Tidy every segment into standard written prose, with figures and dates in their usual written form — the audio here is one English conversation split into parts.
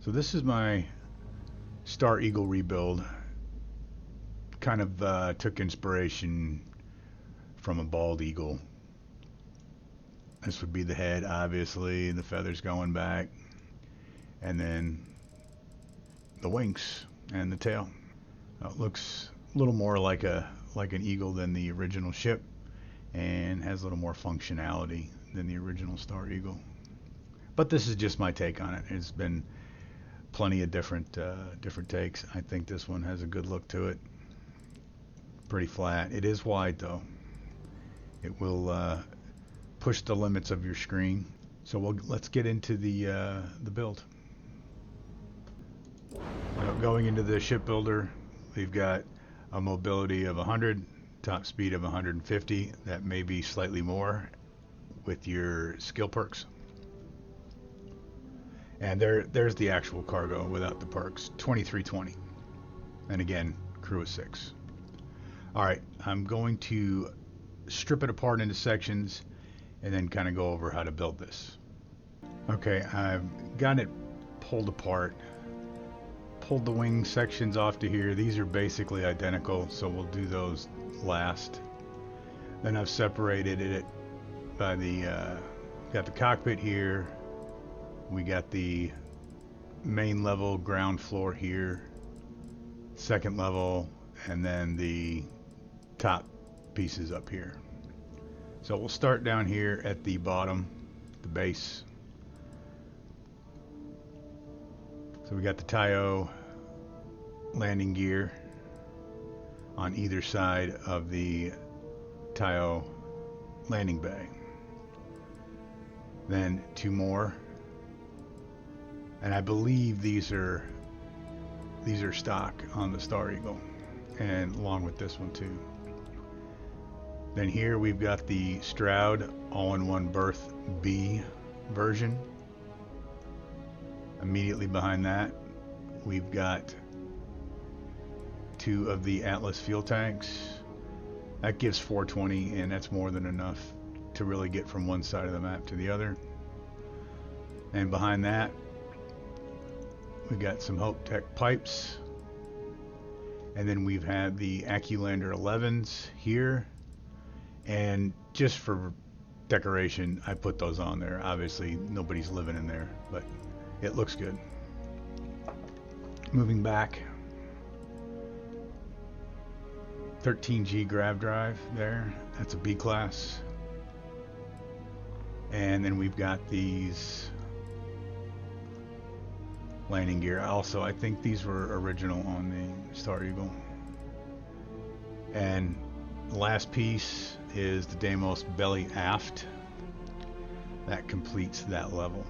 So this is my Star Eagle rebuild. Kind of took inspiration from a bald eagle. This would be the head, obviously, the feathers going back, and then the wings and the tail. It looks a little more like an eagle than the original ship, and has a little more functionality than the original Star Eagle. But this is just my take on it. It's been plenty of different takes. I think this one has a good look to it. Pretty flat. It is wide though. It will push the limits of your screen. So let's get into the build. Going into the shipbuilder, we've got a mobility of 100, top speed of 150. That may be slightly more with your skill perks. And there's the actual cargo without the perks, 2320. And again, crew of 6. All right, I'm going to strip it apart into sections and then kind of go over how to build this. Okay, I've got it pulled apart. Pulled the wing sections off to here. These are basically identical, so we'll do those last. Then I've separated it by got the cockpit here. We got the main level, ground floor here, second level, and then the top pieces up here. So we'll start down here at the bottom, the base. So we got the Tayo landing gear on either side of the Tayo landing bay. Then 2 more. And I believe these are stock on the Star Eagle, and along with this one too. Then here we've got the Stroud all-in-one berth B version. Immediately behind that, we've got 2 of the Atlas fuel tanks. That gives 420, and that's more than enough to really get from one side of the map to the other. And behind that, we got some Hope Tech pipes, and then we've had the AccuLander 11s here, and just for decoration I put those on there. Obviously nobody's living in there, but it looks good. Moving back, 13G grav drive there, that's a B class. And then we've got these landing gear. Also, I think these were original on the Star Eagle. And the last piece is the Deimos belly aft. That completes that level.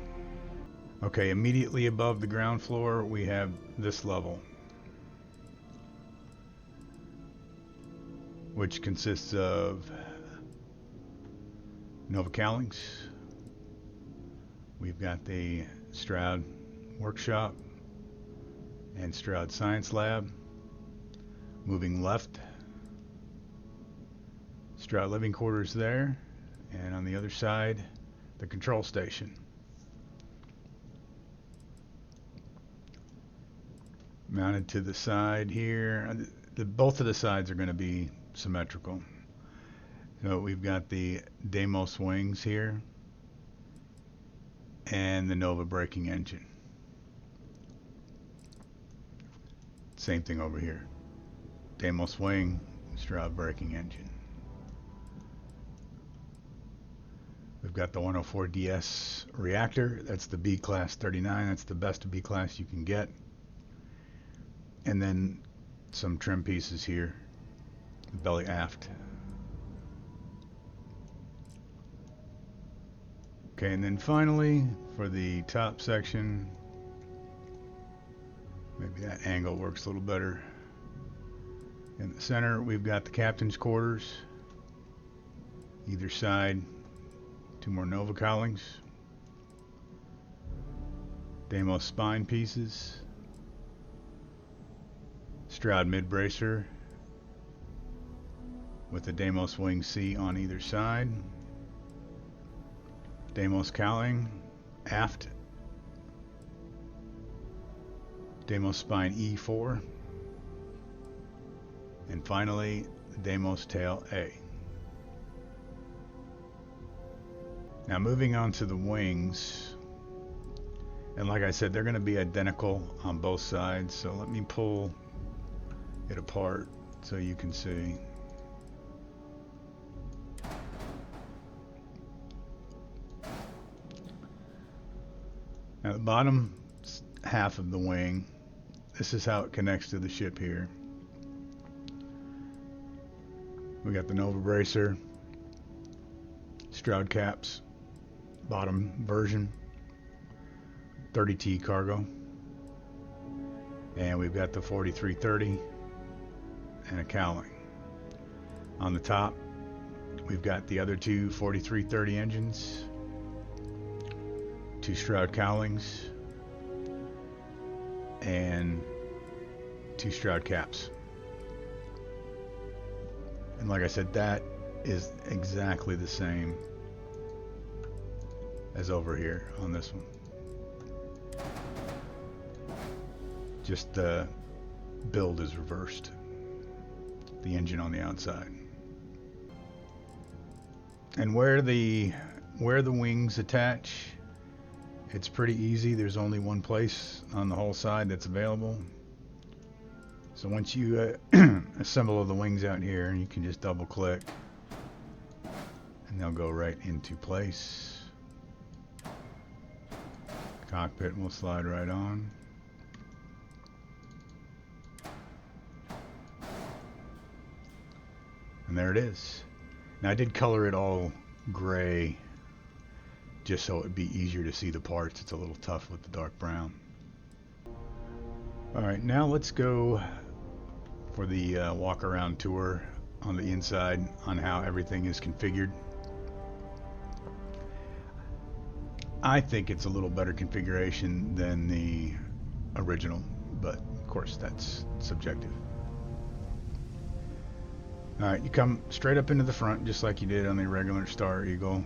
Okay, immediately above the ground floor we have this level, which consists of Nova Cowlings. We've got the Stroud Workshop and Stroud Science Lab. Moving left, Stroud Living Quarters there, and on the other side, the control station. Mounted to the side here, both of the sides are going to be symmetrical. So we've got the Deimos wings here and the Nova braking engine. Same thing over here. Deimos wing, Stroud braking engine. We've got the 104DS reactor. That's the B class 39. That's the best B class you can get. And then some trim pieces here. Belly aft. Okay, and then finally for the top section, maybe that angle works a little better. In the center, we've got the captain's quarters. Either side, 2 more Nova Cowlings. Deimos spine pieces. Stroud mid-bracer with the Deimos wing C on either side. Deimos cowling aft. Deimos spine E4, and finally Deimos tail A. Now moving on to the wings, and like I said, they're going to be identical on both sides, so let me pull it apart so you can see. Now the bottom half of the wing, this is how it connects to the ship here. We got the Nova bracer, Stroud caps, bottom version, 30T cargo, and we've got the 4330 and a cowling. On the top, we've got the other two 4330 engines, two Stroud cowlings, and two Stroud caps. And like I said, that is exactly the same as over here on this one. Just the build is reversed. The engine on the outside. And where the wings attach, it's pretty easy. There's only one place on the whole side that's available. So once you assemble the wings out here, you can just double click and they'll go right into place. Cockpit will slide right on. And there it is. Now I did color it all gray just so it would be easier to see the parts. It's a little tough with the dark brown. Alright, now let's go for the walk around tour on the inside on how everything is configured. I think it's a little better configuration than the original, but of course that's subjective. Alright, you come straight up into the front just like you did on the regular Star Eagle.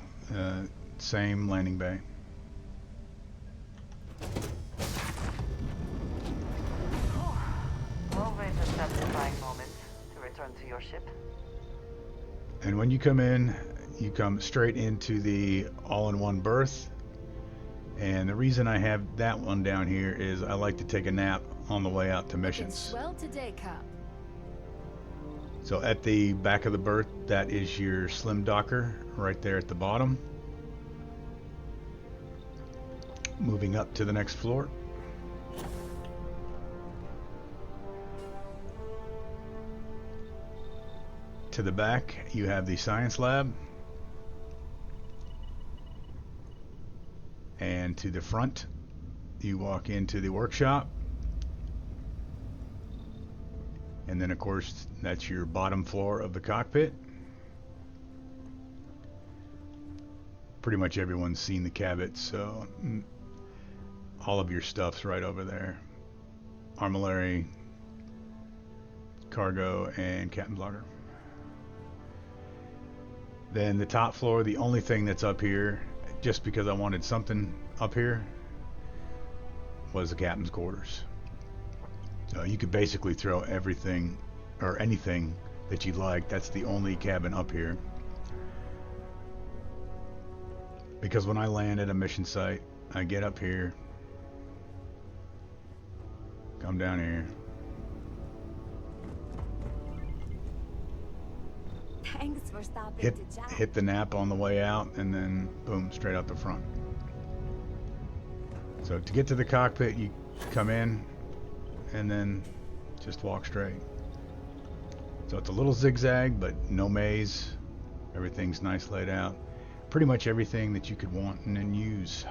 Same landing bay. Always a satisfying moment to return to your ship. And when you come in, you come straight into the all-in-one berth. And the reason I have that one down here is I like to take a nap on the way out to missions. It's swell today, Cap. So at the back of the berth, that is your slim docker right there at the bottom. Moving up to the next floor. To the back, you have the science lab. And to the front, you walk into the workshop. And then, of course, that's your bottom floor of the cockpit. Pretty much everyone's seen the cabot, so all of your stuff's right over there. Armillary, cargo, and captain's locker. Then the top floor, the only thing that's up here, just because I wanted something up here, was the captain's quarters. So you could basically throw everything or anything that you like. That's the only cabin up here. Because when I land at a mission site, I get up here, come down here. Thanks for stopping to chat. Hit the nap on the way out, and then boom, straight out the front. So to get to the cockpit, you come in and then just walk straight. So it's a little zigzag, but no maze. Everything's nice laid out. Pretty much everything that you could want and then use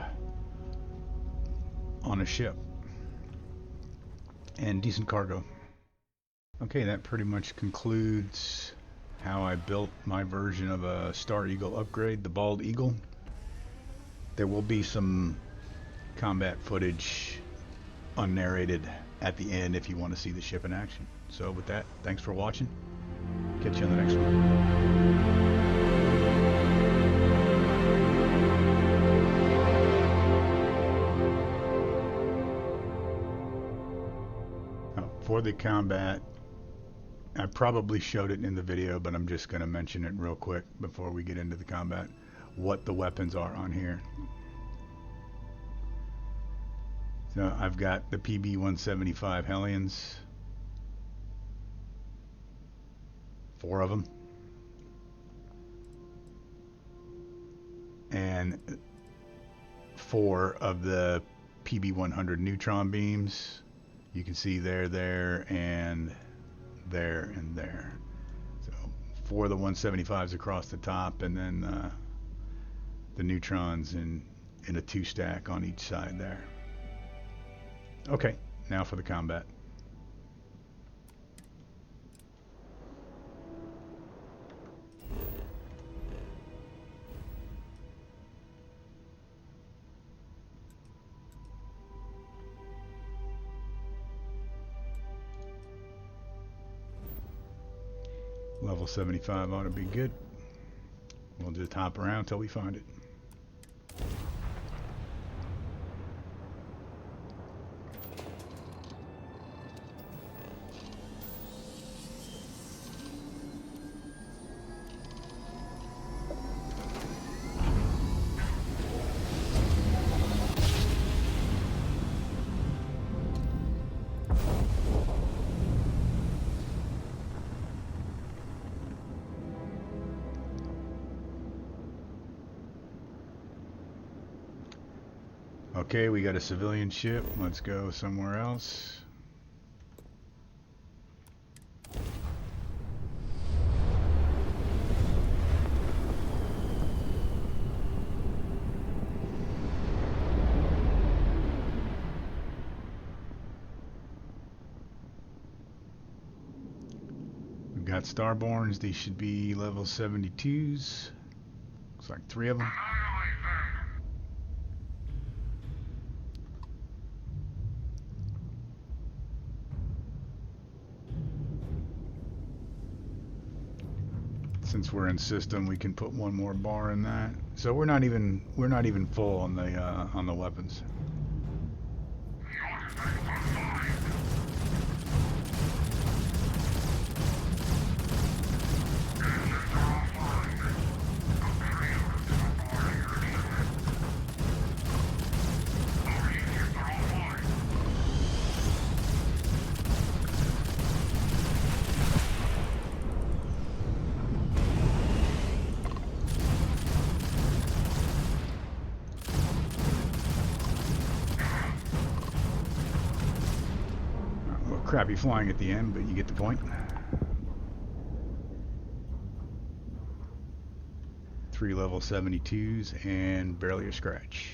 on a ship. And decent cargo. Okay, that pretty much concludes how I built my version of a Star Eagle upgrade, the Bald Eagle. There will be some combat footage unnarrated at the end if you want to see the ship in action. So with that, thanks for watching. Catch you on the next one. For the combat, I probably showed it in the video, but I'm just going to mention it real quick before we get into the combat, what the weapons are on here. So I've got the PB-175 Hellions, 4 of them, and 4 of the PB-100 neutron beams. You can see there, and there, and there. So 4 of the 175s across the top, and then the neutrons in a 2-stack on each side there. Okay, now for the combat. Level 75 ought to be good. We'll just hop around till we find it. Okay, we got a civilian ship. Let's go somewhere else. We've got Starborns. These should be level 72s. Looks like 3 of them. Since we're in system, we can put 1 more bar in that. So we're not even full on the weapons. Crappy flying at the end, but you get the point. 3 level 72s and barely a scratch.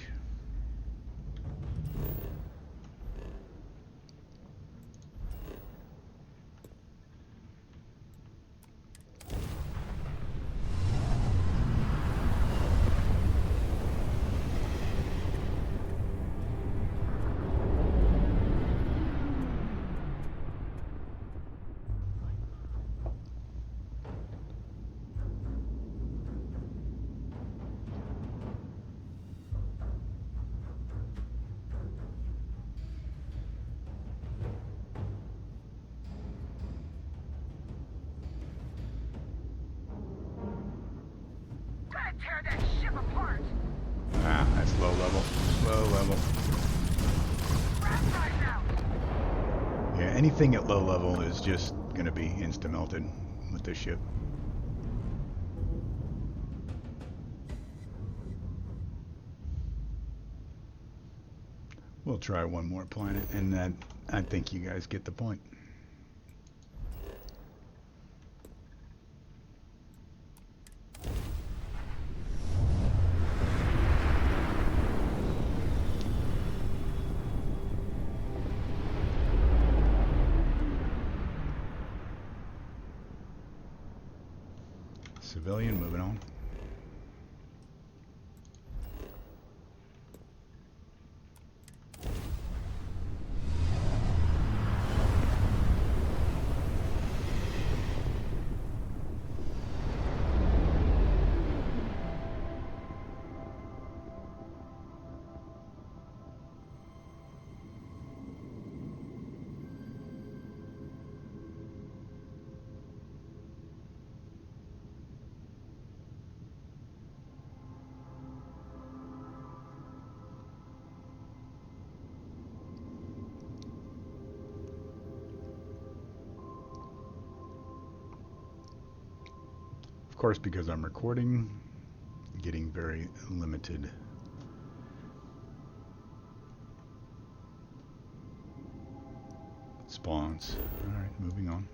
Tear that ship apart. Ah, that's low level. Low level. Yeah, anything at low level is just going to be insta-melted with this ship. We'll try 1 more planet, and then I think you guys get the point. Civilian, moving on. course, because I'm recording, getting very limited. Spawns. Alright, moving on.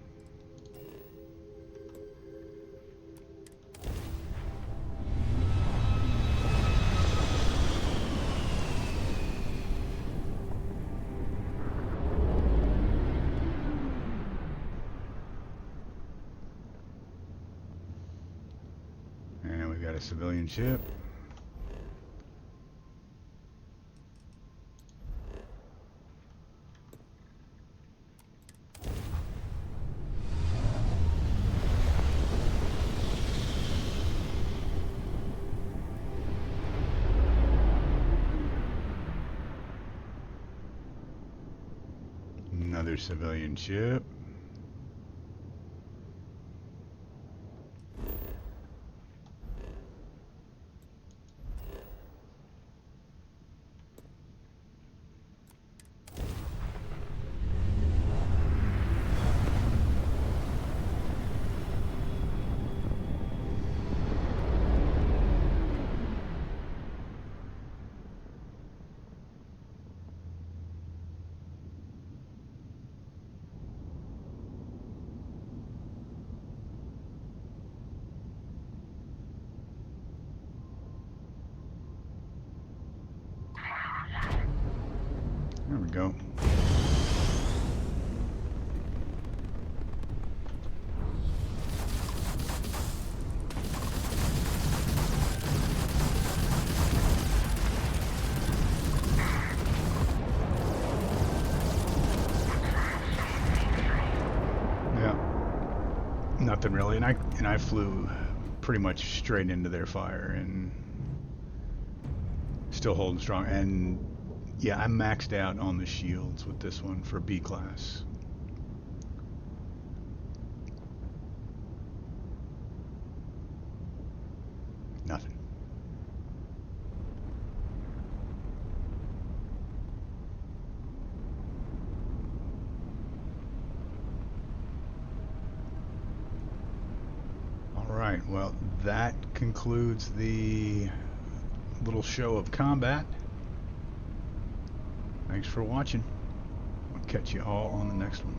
And we've got a civilian ship. Another civilian ship. There we go. Yeah. Nothing really, and I flew pretty much straight into their fire and still holding strong. And yeah, I'm maxed out on the shields with this one for B class. Nothing. All right, well, that concludes the little show of combat. Thanks for watching. I'll catch you all on the next one.